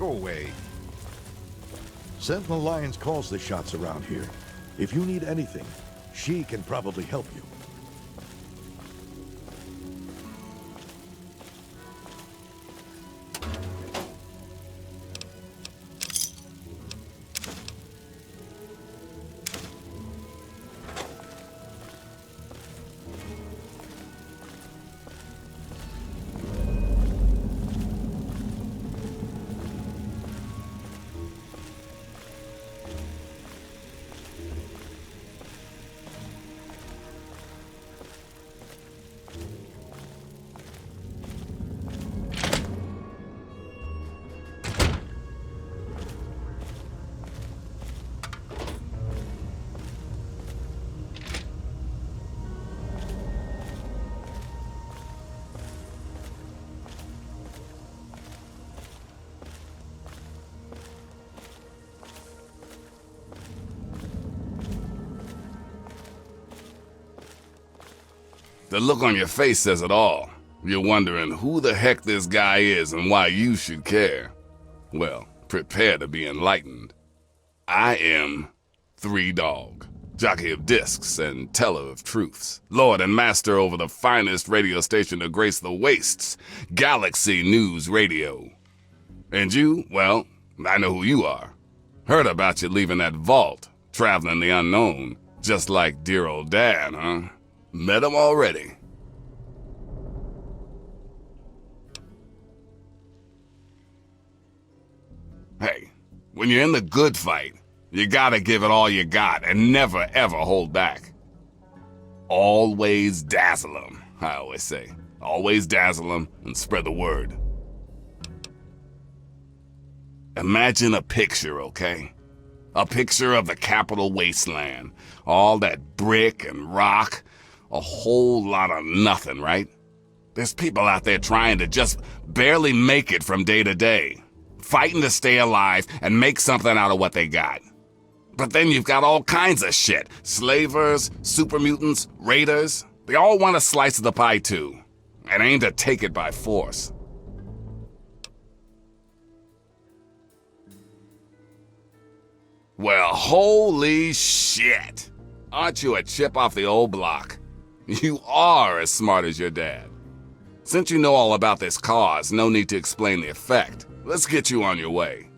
Go away. Sentinel Lyons calls the shots around here. If you need anything, she can probably help you. The look on your face says it all. You're wondering who the heck this guy is and why you should care. Well, prepare to be enlightened. I am 3Dog, jockey of discs and teller of truths, lord and master over the finest radio station to grace the wastes, Galaxy News Radio. And you, well, I know who you are. Heard about you leaving that vault, traveling the unknown, just like dear old Dad, huh? Met him already. Hey, when you're in the good fight, you gotta give it all you got and never ever hold back. Always dazzle 'em, I always say. Always dazzle 'em and spread the word. Imagine a picture, okay? A picture of the capital wasteland. All that brick and rock. A whole lot of nothing, right? There's people out there trying to just barely make it from day to day, fighting to stay alive and make something out of what they got. But then you've got all kinds of shit. Slavers, super mutants, raiders. They all want a slice of the pie too, and aim to take it by force. Well, holy shit! Aren't you a chip off the old block? You are as smart as your dad. Since you know all about this cause, no need to explain the effect. Let's get you on your way.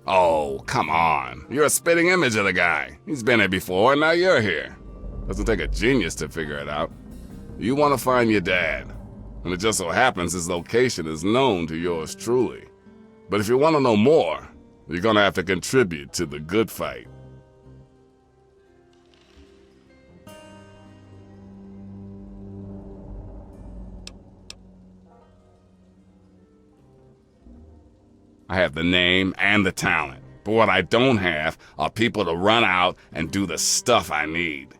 Oh, come on. You're a spitting image of the guy. He's been here before, and now you're here. Doesn't take a genius to figure it out. You want to find your dad, and it just so happens his location is known to yours truly. But if you want to know more, you're gonna have to contribute to the good fight. I have the name and the talent, but what I don't have are people to run out and do the stuff I need.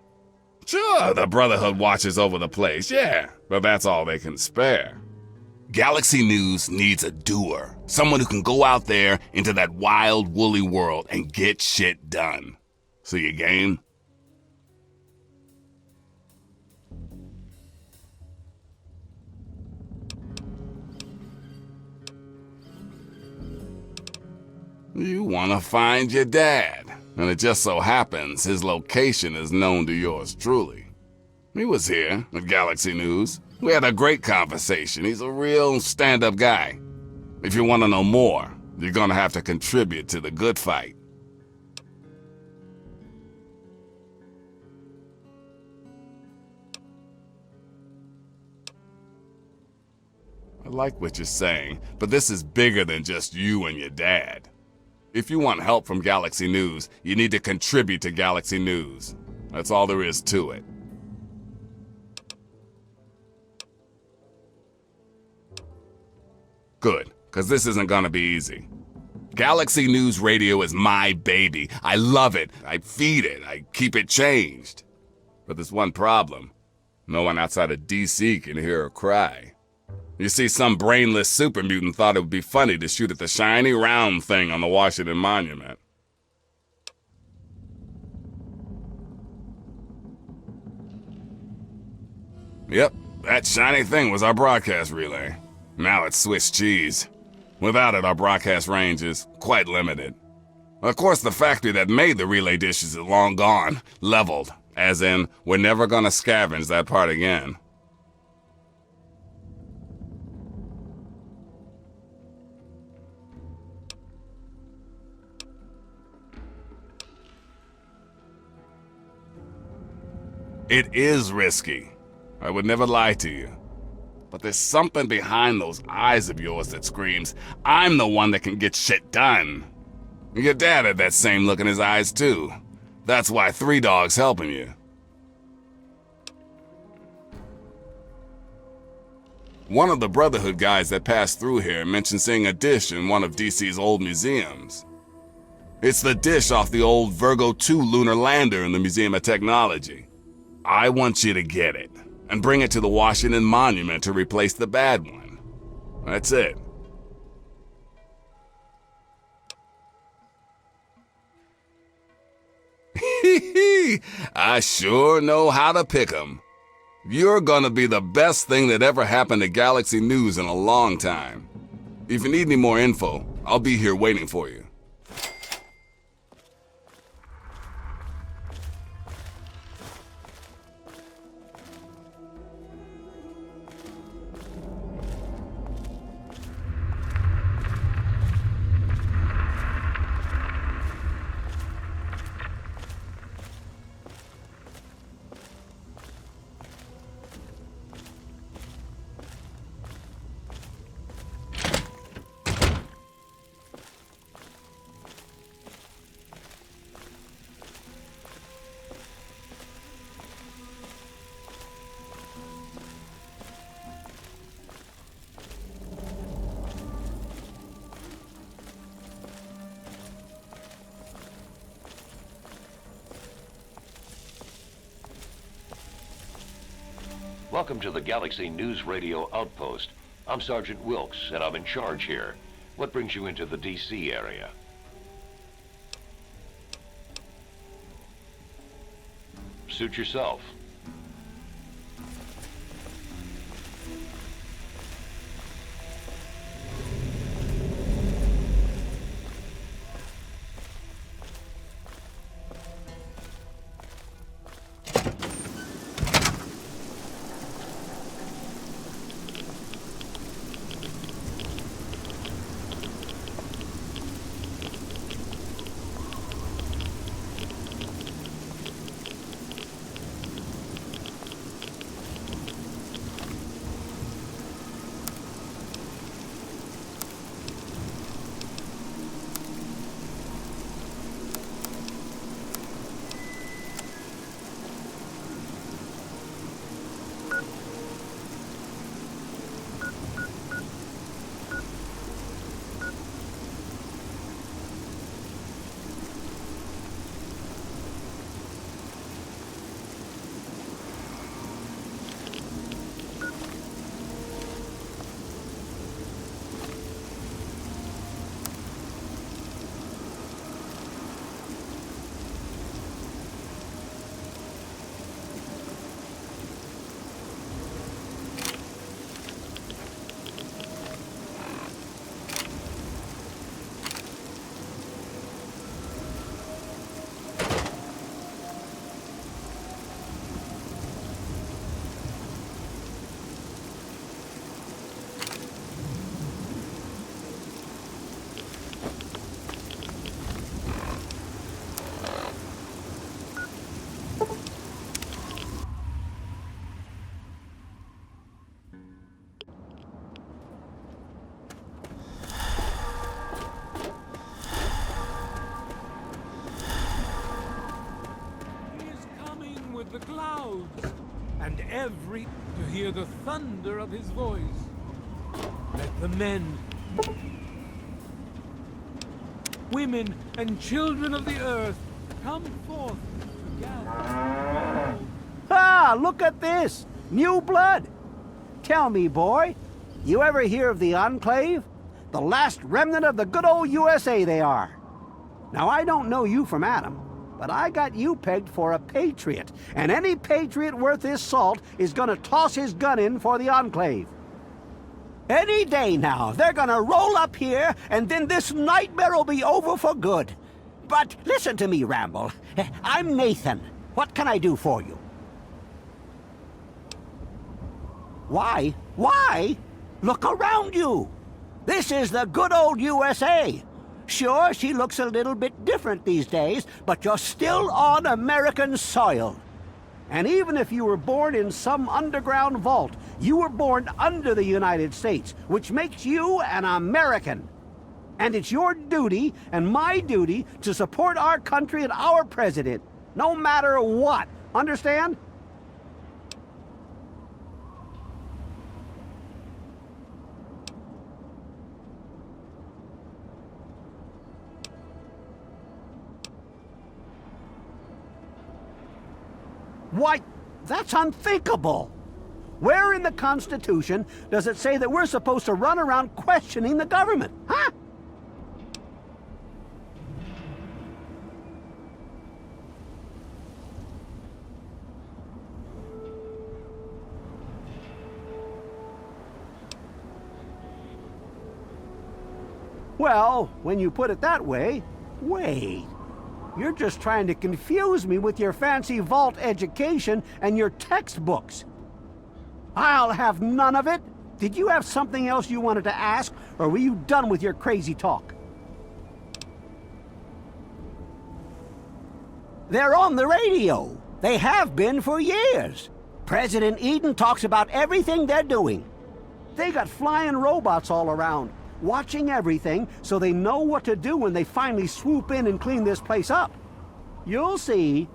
Sure, the Brotherhood watches over the place, yeah, but that's all they can spare. Galaxy News needs a doer, someone who can go out there into that wild, woolly world and get shit done. So you game? You want to find your dad, and it just so happens his location is known to yours truly. He was here at Galaxy News. We had a great conversation. He's a real stand-up guy. If you want to know more, you're gonna have to contribute to the good fight. I like what you're saying, but this is bigger than just you and your dad. If you want help from Galaxy News, you need to contribute to Galaxy News. That's all there is to it. Good, because this isn't gonna be easy. Galaxy News Radio is my baby. I love it. I feed it. I keep it changed. But there's one problem. No one outside of DC can hear her cry. You see, some brainless super mutant thought it would be funny to shoot at the shiny round thing on the Washington Monument. Yep, that shiny thing was our broadcast relay. Now it's Swiss cheese. Without it, our broadcast range is quite limited. Of course, the factory that made the relay dishes is long gone, leveled, as in, we're never gonna scavenge that part again. It is risky. I would never lie to you. But there's something behind those eyes of yours that screams, I'm the one that can get shit done. Your dad had that same look in his eyes too. That's why 3 Dog's helping you. One of the Brotherhood guys that passed through here mentioned seeing a dish in one of DC's old museums. It's the dish off the old Virgo 2 lunar lander in the Museum of Technology. I want you to get it and bring it to the Washington Monument to replace the bad one. That's it. I sure know how to pick 'em. You're gonna be the best thing that ever happened to Galaxy News in a long time. If you need any more info, I'll be here waiting for you. Welcome to the Galaxy News Radio Outpost. I'm Sergeant Wilkes, and I'm in charge here. What brings you into the DC area? Suit yourself. The clouds, and every to hear the thunder of his voice. Let the men, women, and children of the earth come forth together. Ah, look at this! New blood! Tell me, boy, you ever hear of the Enclave? The last remnant of the good old USA they are. Now, I don't know you from Adam, but I got you pegged for a patriot, and any patriot worth his salt is gonna toss his gun in for the Enclave. Any day now, they're gonna roll up here, and then this nightmare will be over for good. But listen to me, Ramble. I'm Nathan. What can I do for you? Why? Why? Look around you. This is the good old USA. Sure, she looks a little bit different these days, but you're still on American soil. And even if you were born in some underground vault, you were born under the United States, which makes you an American. And it's your duty and my duty to support our country and our president, no matter what. Understand? Why, that's unthinkable. Where in the Constitution does it say that we're supposed to run around questioning the government, huh? Well, when you put it that way, wait. You're just trying to confuse me with your fancy vault education and your textbooks. I'll have none of it. Did you have something else you wanted to ask, or were you done with your crazy talk? They're on the radio. They have been for years. President Eden talks about everything they're doing. They got flying robots all around, watching everything so they know what to do when they finally swoop in and clean this place up. You'll see.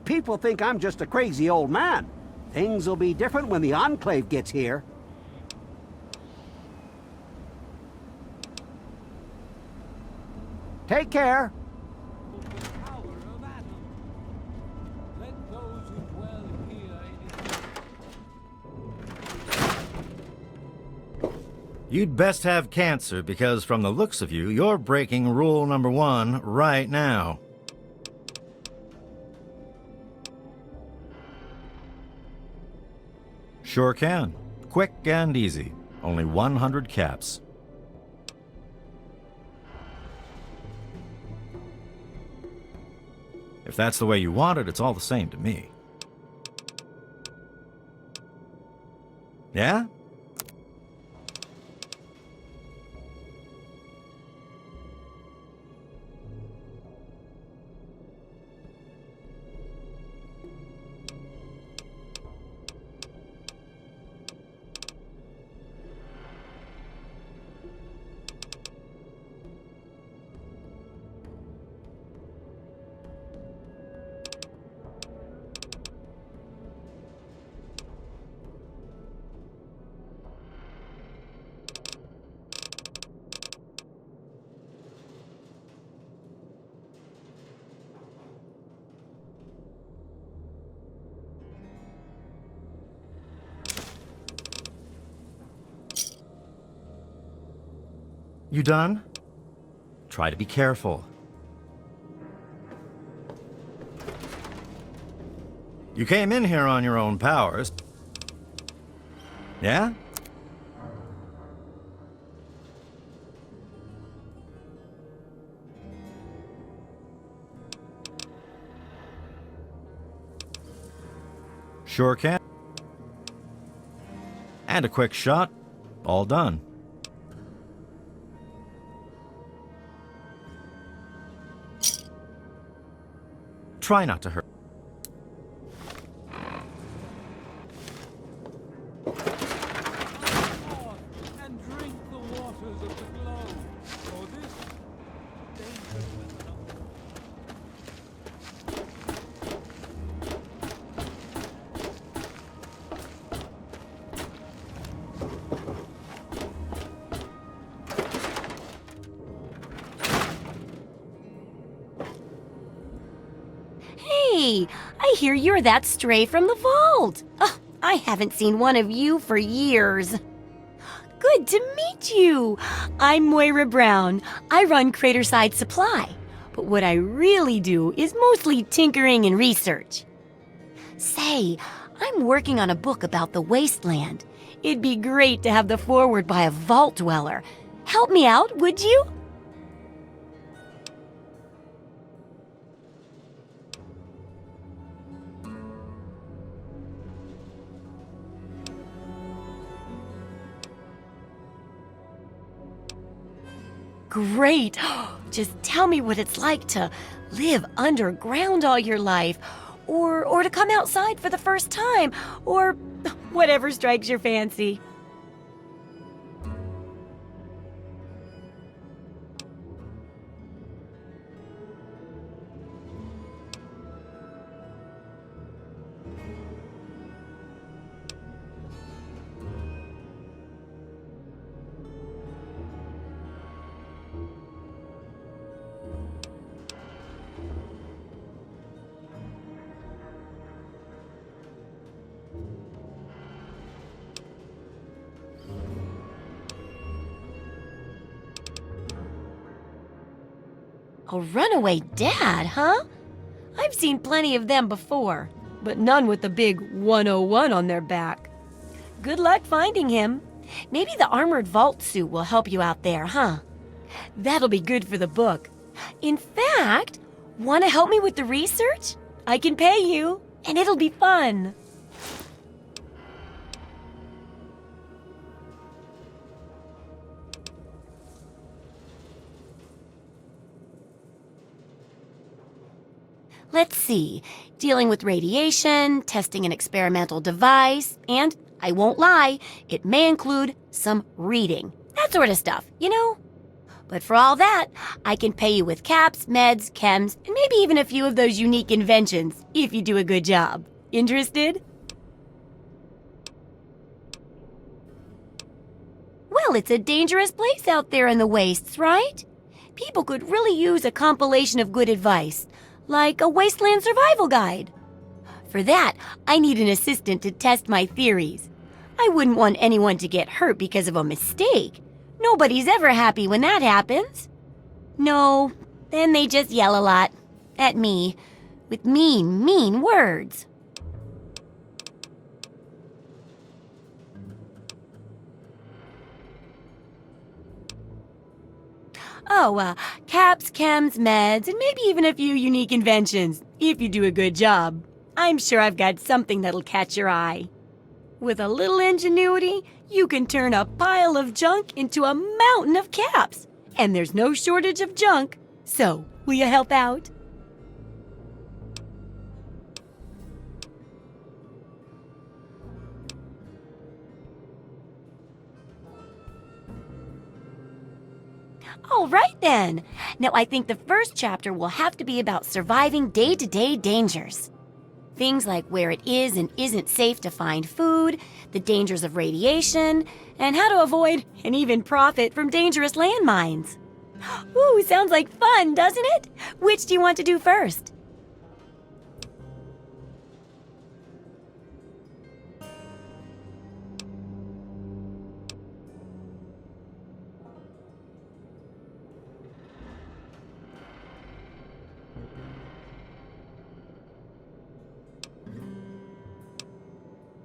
People think I'm just a crazy old man. Things will be different when the Enclave gets here. Take care. The power of atom. Let those who dwell here in his... You'd best have cancer, because from the looks of you, you're breaking rule number 1 right now. Sure can. Quick and easy. Only 100 caps. If that's the way you want it, it's all the same to me. Yeah? You done? Try to be careful. You came in here on your own powers. Yeah? Sure can. And a quick shot. All done. Try not to hurt. And drink the waters of the globe, for this danger will not. Hey, I hear you're that stray from the vault. Oh, I haven't seen one of you for years. Good to meet you. I'm Moira Brown. I run Craterside Supply, but what I really do is mostly tinkering and research. Say, I'm working on a book about the wasteland. It'd be great to have the foreword by a vault dweller. Help me out, would you? Great! Just tell me what it's like to live underground all your life, or to come outside for the first time, or whatever strikes your fancy. A runaway dad, huh? I've seen plenty of them before, but none with the big 101 on their back. Good luck finding him. Maybe the armored vault suit will help you out there, huh? That'll be good for the book. In fact, want to help me with the research? I can pay you, and it'll be fun. Let's see, dealing with radiation, testing an experimental device, and, I won't lie, it may include some reading. That sort of stuff, you know? But for all that, I can pay you with caps, meds, chems, and maybe even a few of those unique inventions, if you do a good job. Interested? Well, it's a dangerous place out there in the wastes, right? People could really use a compilation of good advice, like a wasteland survival guide. For that, I need an assistant to test my theories. I wouldn't want anyone to get hurt because of a mistake. Nobody's ever happy when that happens. No, then they just yell a lot. At me. With mean, mean words. Oh, caps, chems, meds, and maybe even a few unique inventions, if you do a good job. I'm sure I've got something that'll catch your eye. With a little ingenuity, you can turn a pile of junk into a mountain of caps. And there's no shortage of junk. So, will you help out? All right, then. Now, I think the first chapter will have to be about surviving day-to-day dangers. Things like where it is and isn't safe to find food, the dangers of radiation, and how to avoid and even profit from dangerous landmines. Ooh, sounds like fun, doesn't it? Which do you want to do first?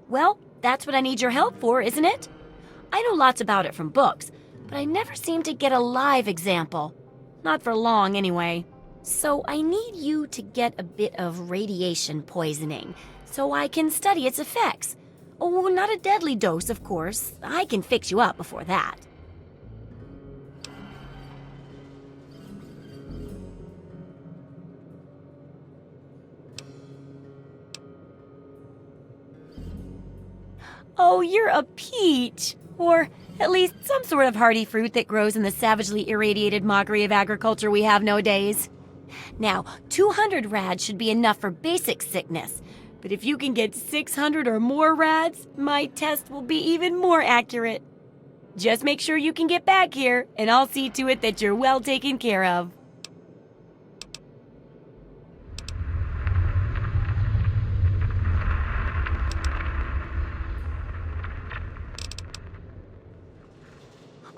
Well, that's what I need your help for, isn't it? I know lots about it from books, but I never seem to get a live example. Not for long, anyway. So I need you to get a bit of radiation poisoning, so I can study its effects. Oh, not a deadly dose, of course. I can fix you up before that. Oh, you're a peach! Or at least some sort of hardy fruit that grows in the savagely irradiated mockery of agriculture we have nowadays. Now, 200 rads should be enough for basic sickness, but if you can get 600 or more rads, my test will be even more accurate. Just make sure you can get back here, and I'll see to it that you're well taken care of.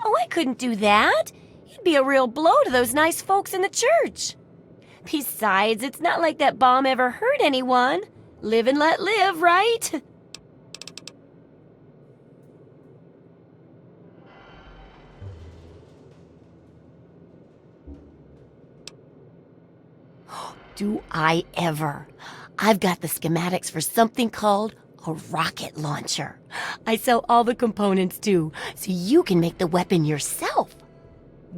Oh, I couldn't do that. It'd be a real blow to those nice folks in the church. Besides, it's not like that bomb ever hurt anyone. Live and let live, right? Do I ever. I've got the schematics for something called a rocket launcher. I sell all the components too, so you can make the weapon yourself.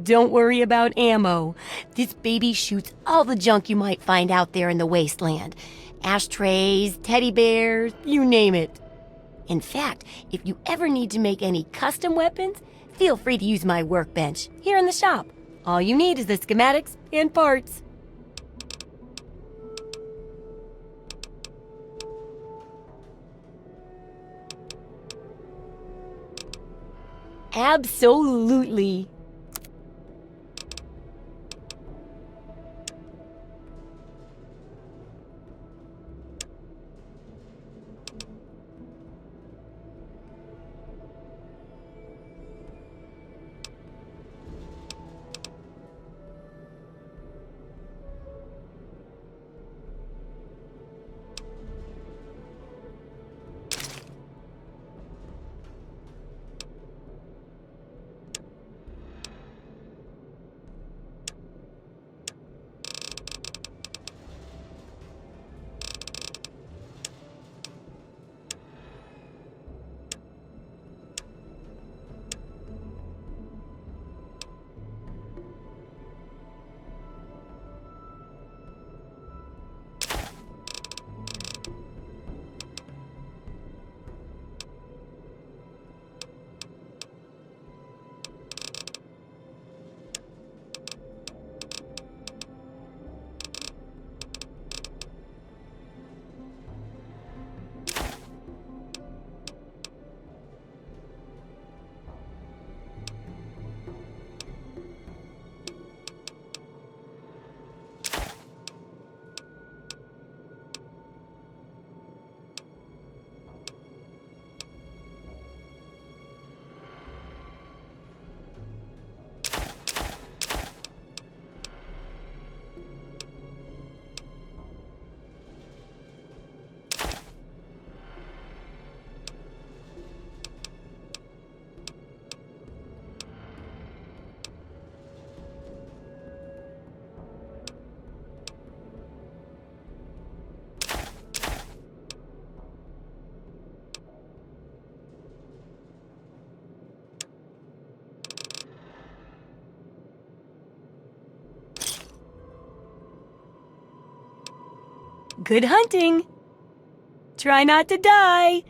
Don't worry about ammo. This baby shoots all the junk you might find out there in the wasteland. Ashtrays, teddy bears, you name it. In fact, if you ever need to make any custom weapons, feel free to use my workbench here in the shop. All you need is the schematics and parts. Absolutely. Good hunting. Try not to die.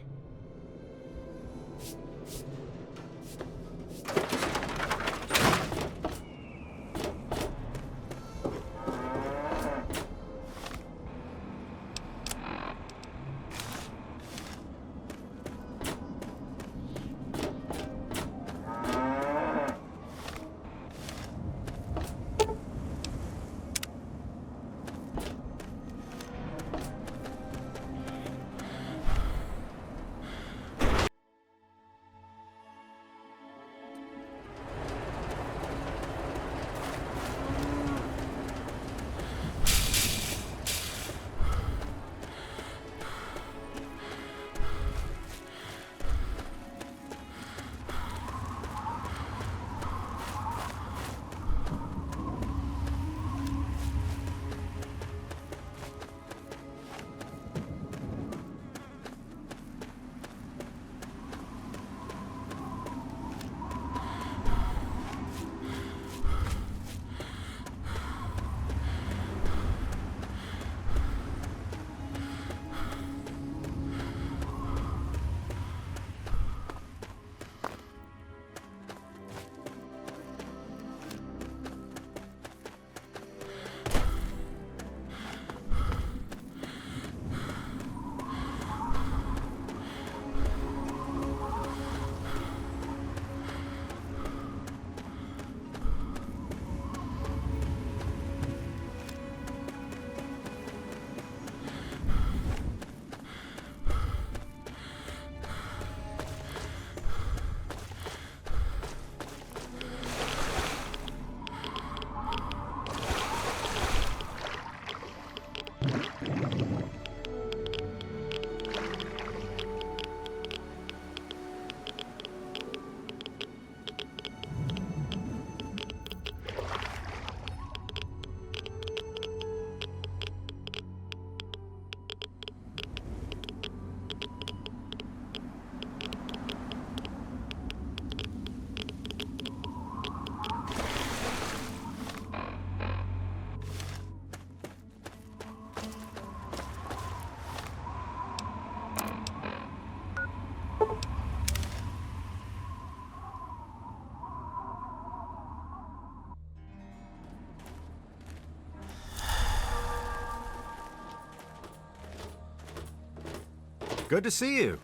Good to see you.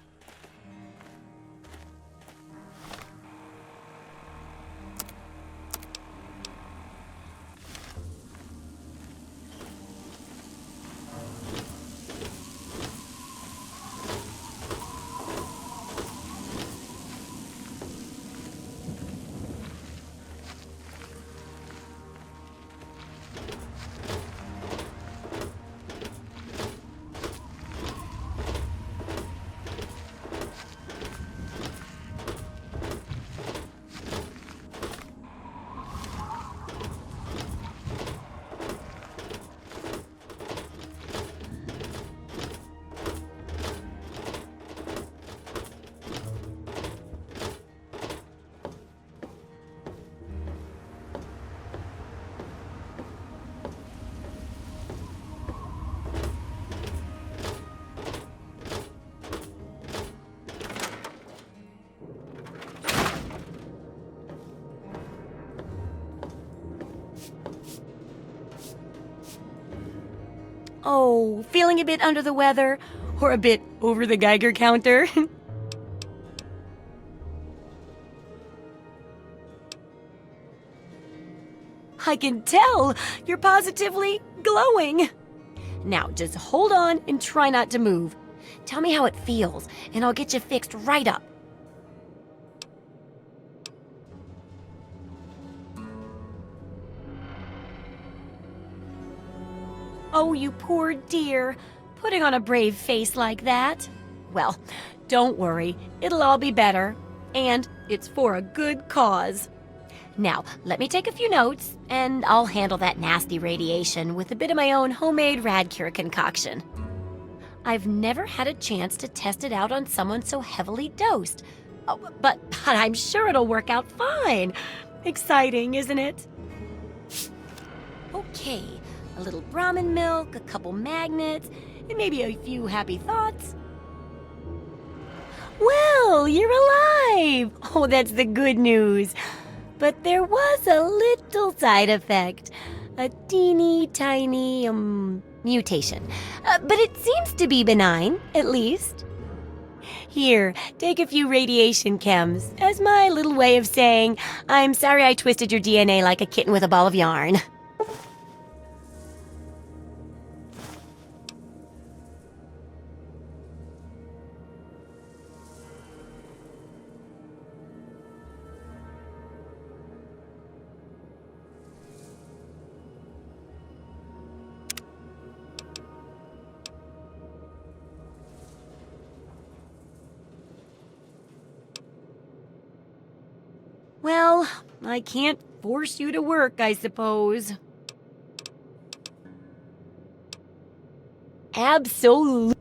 Oh, feeling a bit under the weather? Or a bit over the Geiger counter? I can tell! You're positively glowing! Now, just hold on and try not to move. Tell me how it feels, and I'll get you fixed right up. Oh, you poor dear. Putting on a brave face like that. Well, don't worry. It'll all be better. And it's for a good cause. Now, let me take a few notes, and I'll handle that nasty radiation with a bit of my own homemade Radcure concoction. I've never had a chance to test it out on someone so heavily dosed. Oh, but I'm sure it'll work out fine. Exciting, isn't it? Okay. A little Brahmin milk, a couple magnets, and maybe a few happy thoughts. Well, you're alive! Oh, that's the good news. But there was a little side effect. A teeny tiny, mutation. But it seems to be benign, at least. Here, take a few radiation chems as my little way of saying, I'm sorry I twisted your DNA like a kitten with a ball of yarn. Well, I can't force you to work, I suppose. Absolutely.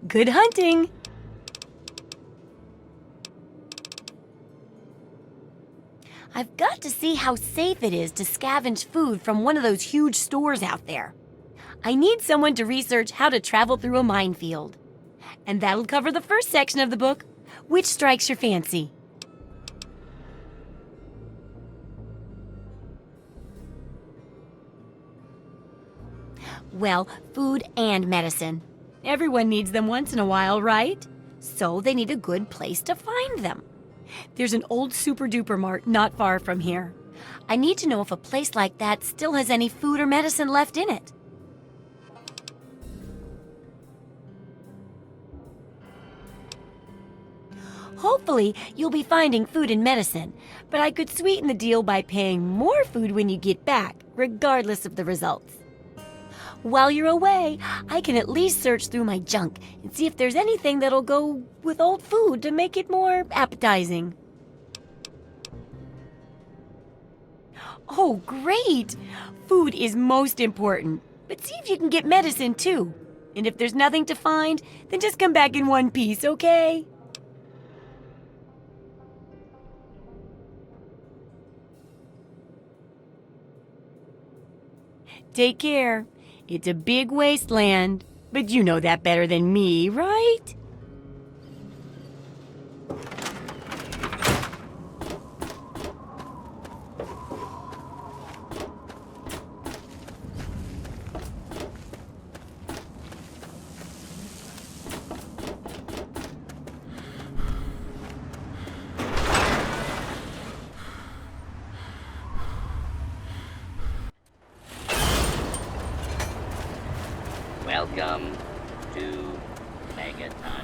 Good hunting! I've got to see how safe it is to scavenge food from one of those huge stores out there. I need someone to research how to travel through a minefield. And that'll cover the first section of the book. Which strikes your fancy? Well, food and medicine. Everyone needs them once in a while, right? So they need a good place to find them. There's an old super-duper Mart not far from here. I need to know if a place like that still has any food or medicine left in it. Hopefully, you'll be finding food and medicine, but I could sweeten the deal by paying more food when you get back, regardless of the results. While you're away, I can at least search through my junk and see if there's anything that'll go with old food to make it more appetizing. Oh, great! Food is most important, but see if you can get medicine too. And if there's nothing to find, then just come back in one piece, okay? Take care. It's a big wasteland, but you know that better than me, right? Welcome to Megaton.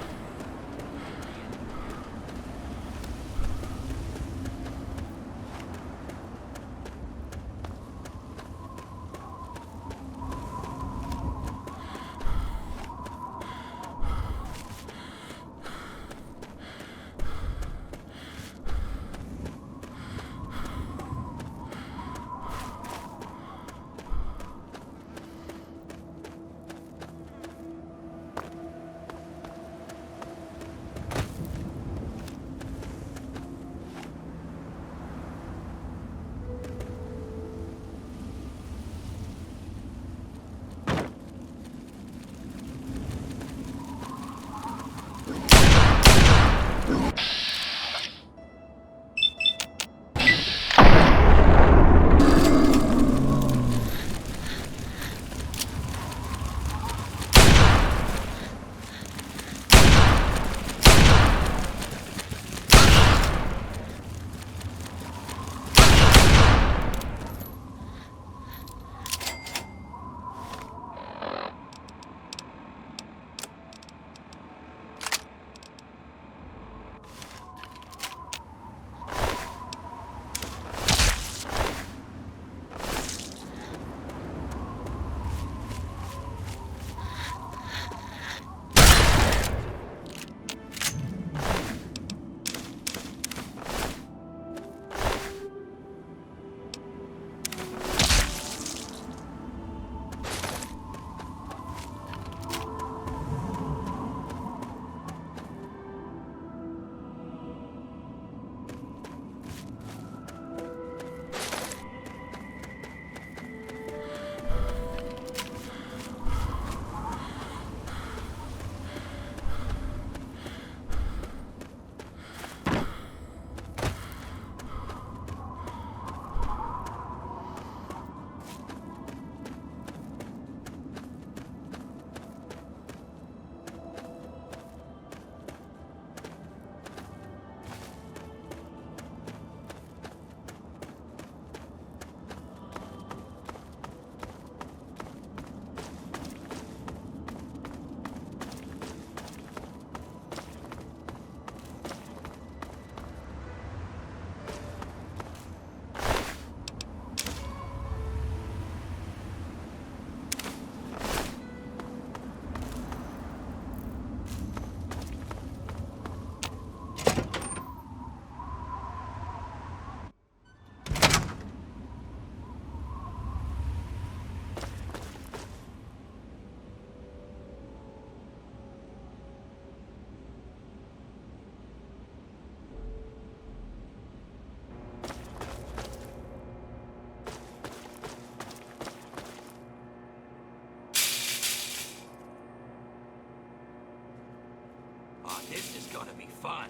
This is gonna be fun.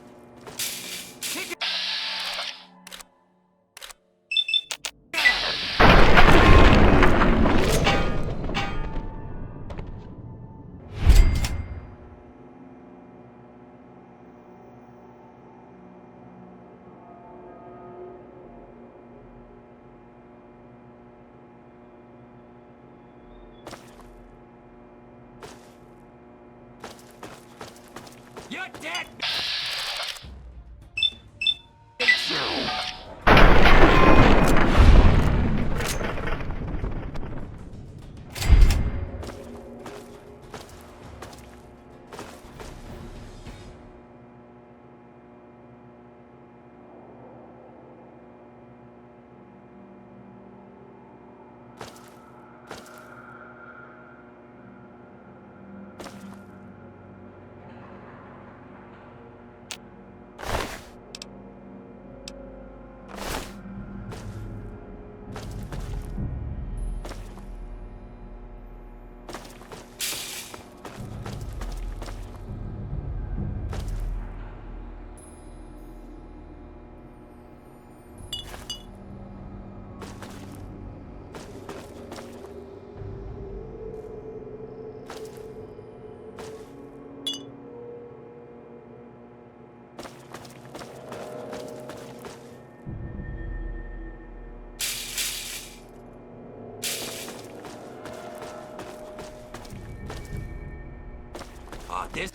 You're dead! this.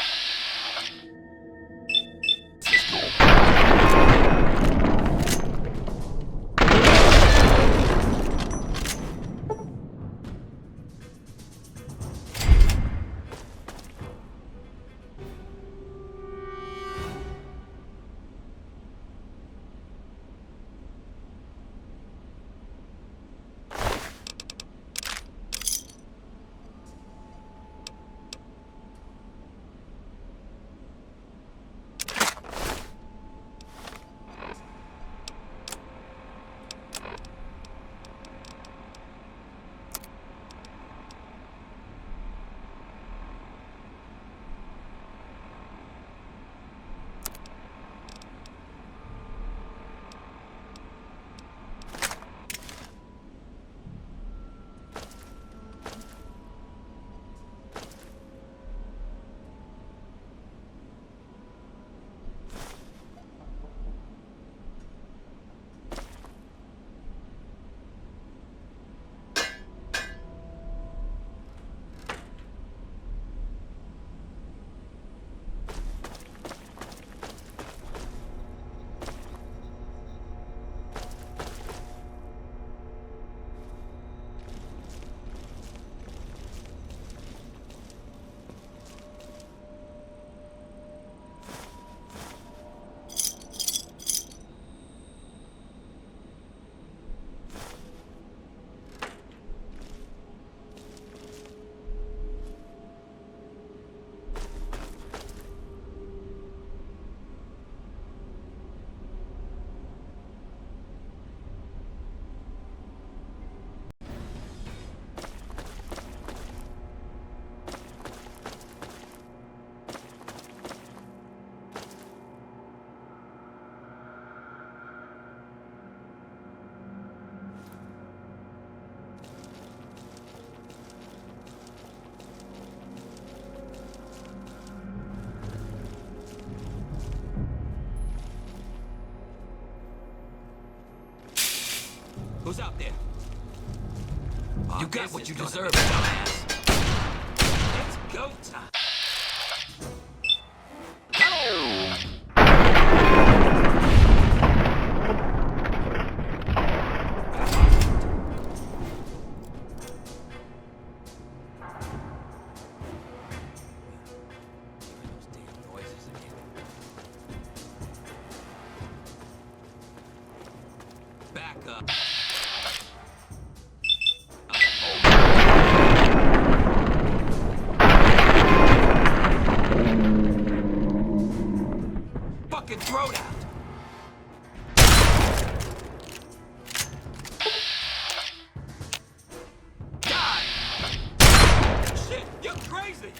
Who's out there? You got what you deserve, dumbass. It's go time. Back up. Fucking throat out. God! Shit, you're crazy!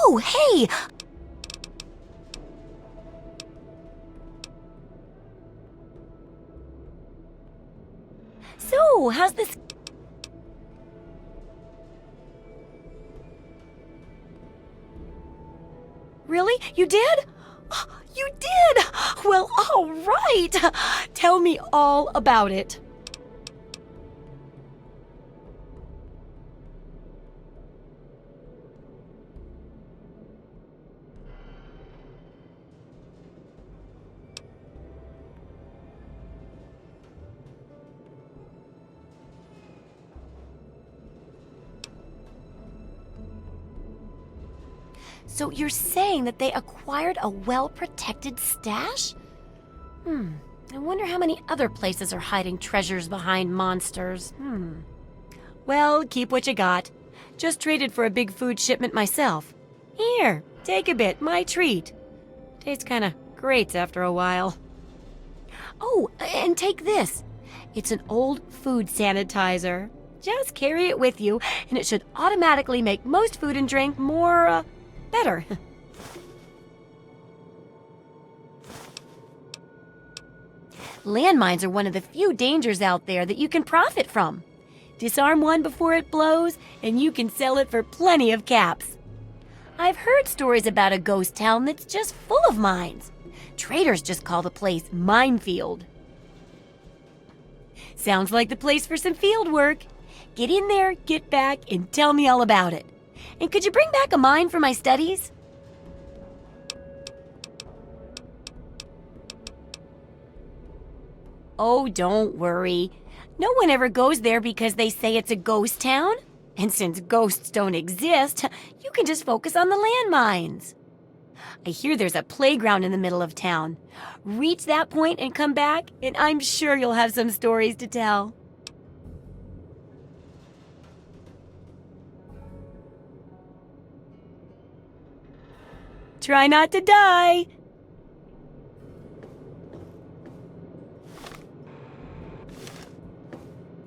Oh, hey! So, how's this? Really? You did? You did! Well, all right! Tell me all about it. So you're saying that they acquired a well-protected stash? I wonder how many other places are hiding treasures behind monsters. Well, keep what you got. Just traded for a big food shipment myself. Here, take a bit, my treat. Tastes kinda great after a while. Oh, and take this. It's an old food sanitizer. Just carry it with you, and it should automatically make most food and drink more, better. Landmines are one of the few dangers out there that you can profit from. Disarm one before it blows, and you can sell it for plenty of caps. I've heard stories about a ghost town that's just full of mines. Traders just call the place Minefield. Sounds like the place for some field work. Get in there, get back, and tell me all about it. And could you bring back a mine for my studies? Oh, don't worry. No one ever goes there because they say it's a ghost town. And since ghosts don't exist, you can just focus on the landmines. I hear there's a playground in the middle of town. Reach that point and come back, and I'm sure you'll have some stories to tell. Try not to die.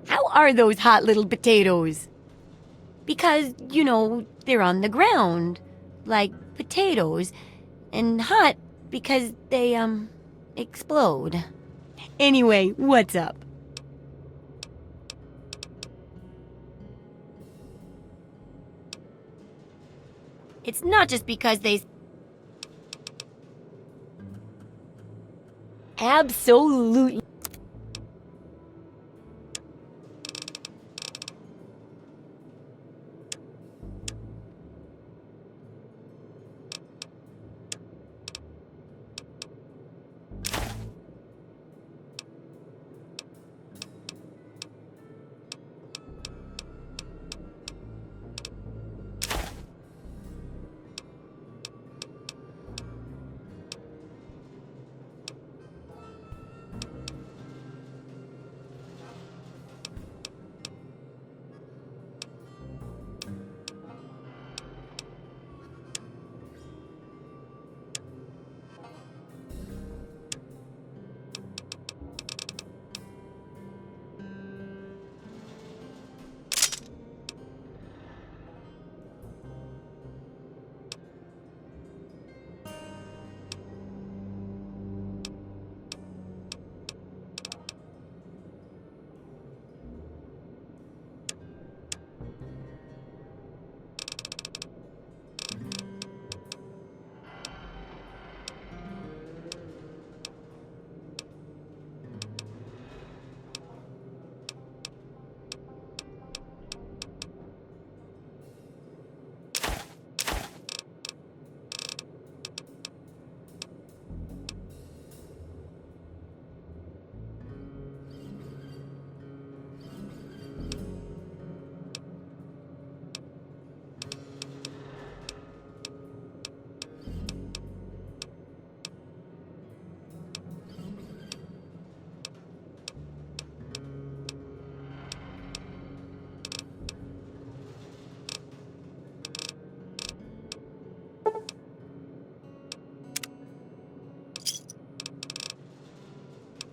How are those hot little potatoes? Because, you know, they're on the ground, like potatoes, and hot because they, explode. Anyway, what's up? It's not just because they... Absolutely.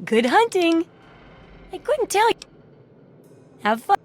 Good hunting. I couldn't tell you. Have fun.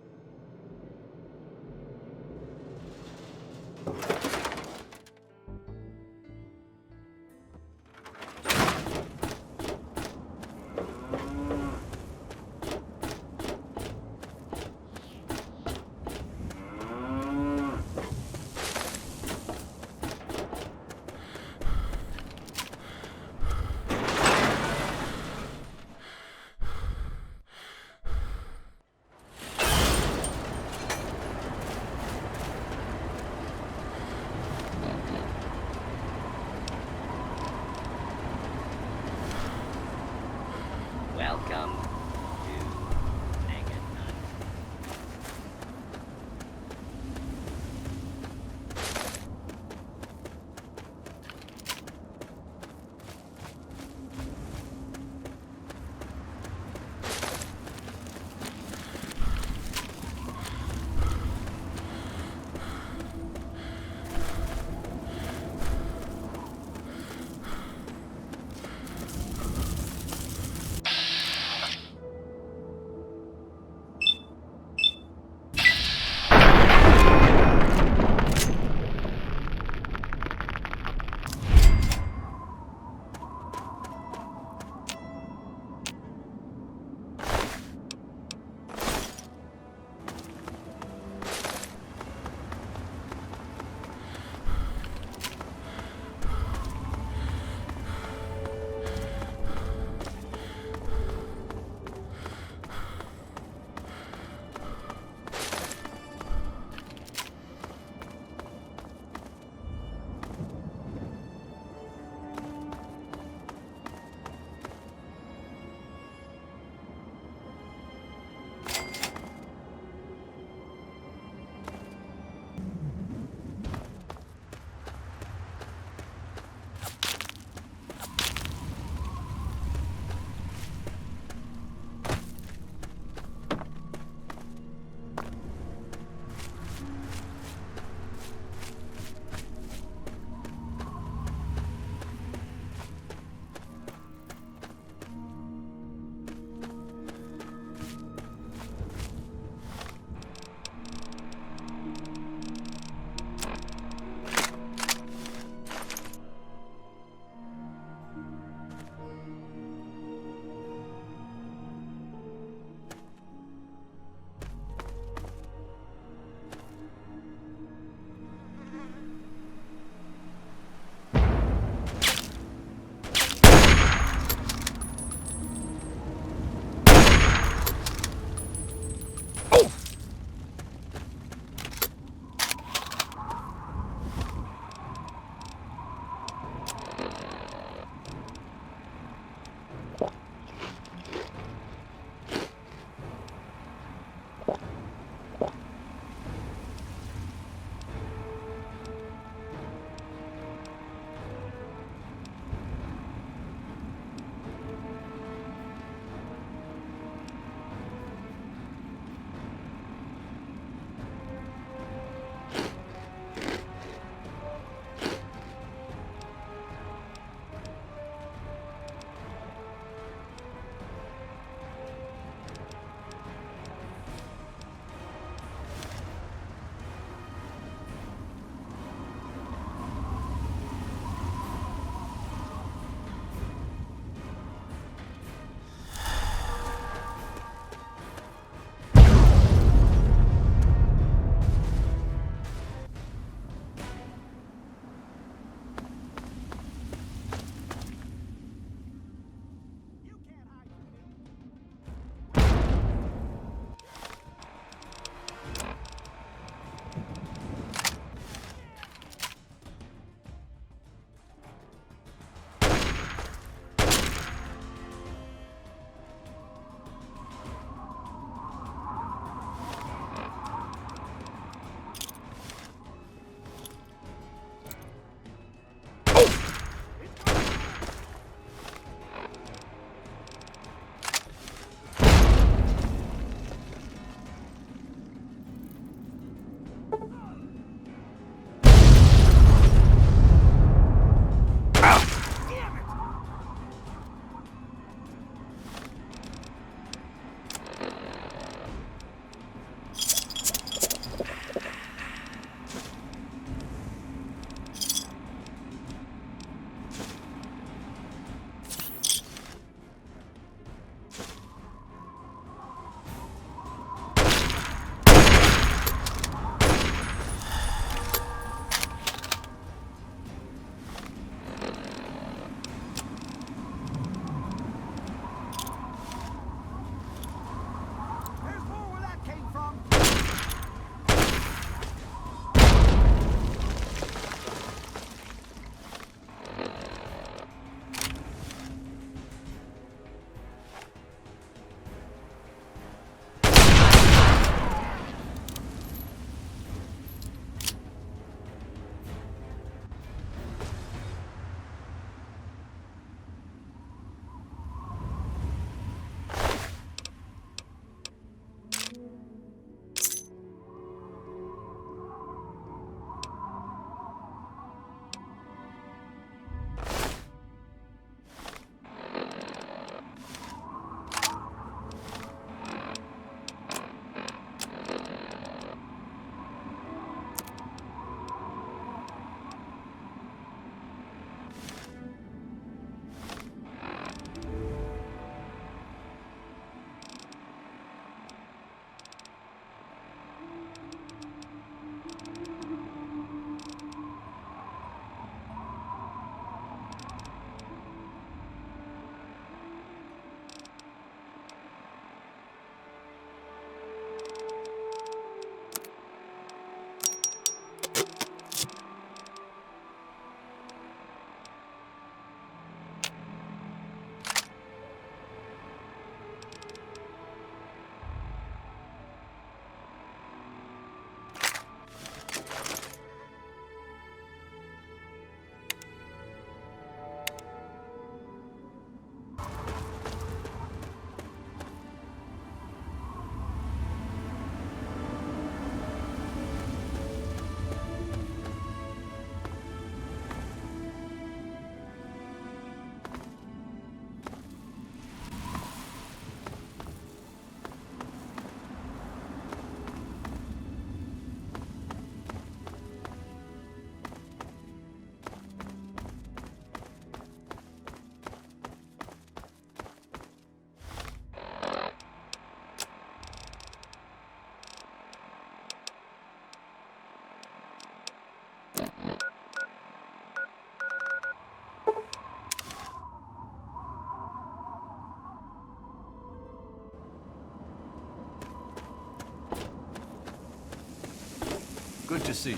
Good to see you.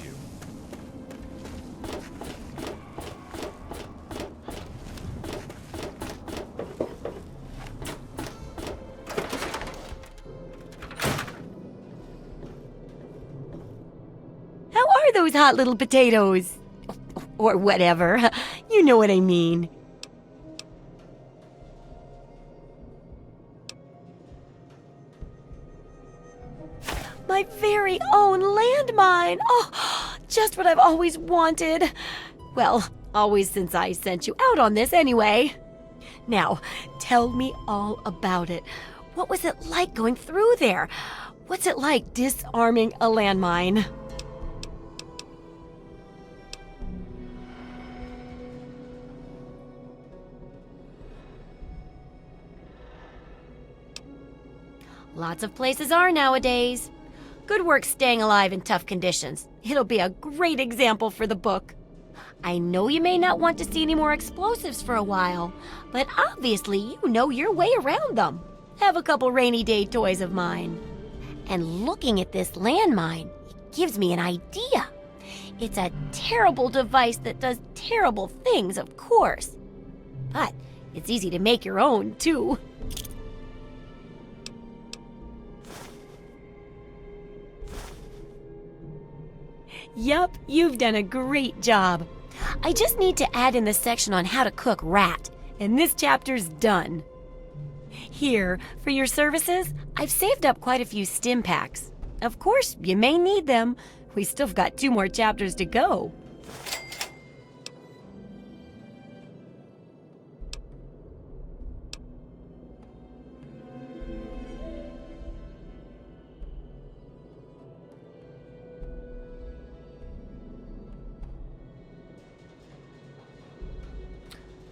How are those hot little potatoes? Or whatever. You know what I mean. My very own landmine! Oh, just what I've always wanted. Well, always since I sent you out on this anyway. Now, tell me all about it. What was it like going through there? What's it like disarming a landmine? Lots of places are nowadays. Good work staying alive in tough conditions. It'll be a great example for the book. I know you may not want to see any more explosives for a while, but obviously you know your way around them. Have a couple rainy day toys of mine. And looking at this landmine, it gives me an idea. It's a terrible device that does terrible things, of course. But it's easy to make your own, too. Yup, you've done a great job. I just need to add in the section on how to cook rat, and this chapter's done. Here, for your services, I've saved up quite a few stim packs. Of course, you may need them. We still got 2 more chapters to go.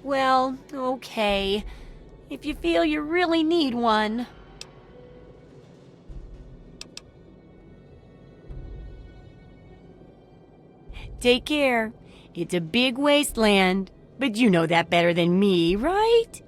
Well, okay. If you feel you really need one. Take care. It's a big wasteland, but you know that better than me, right?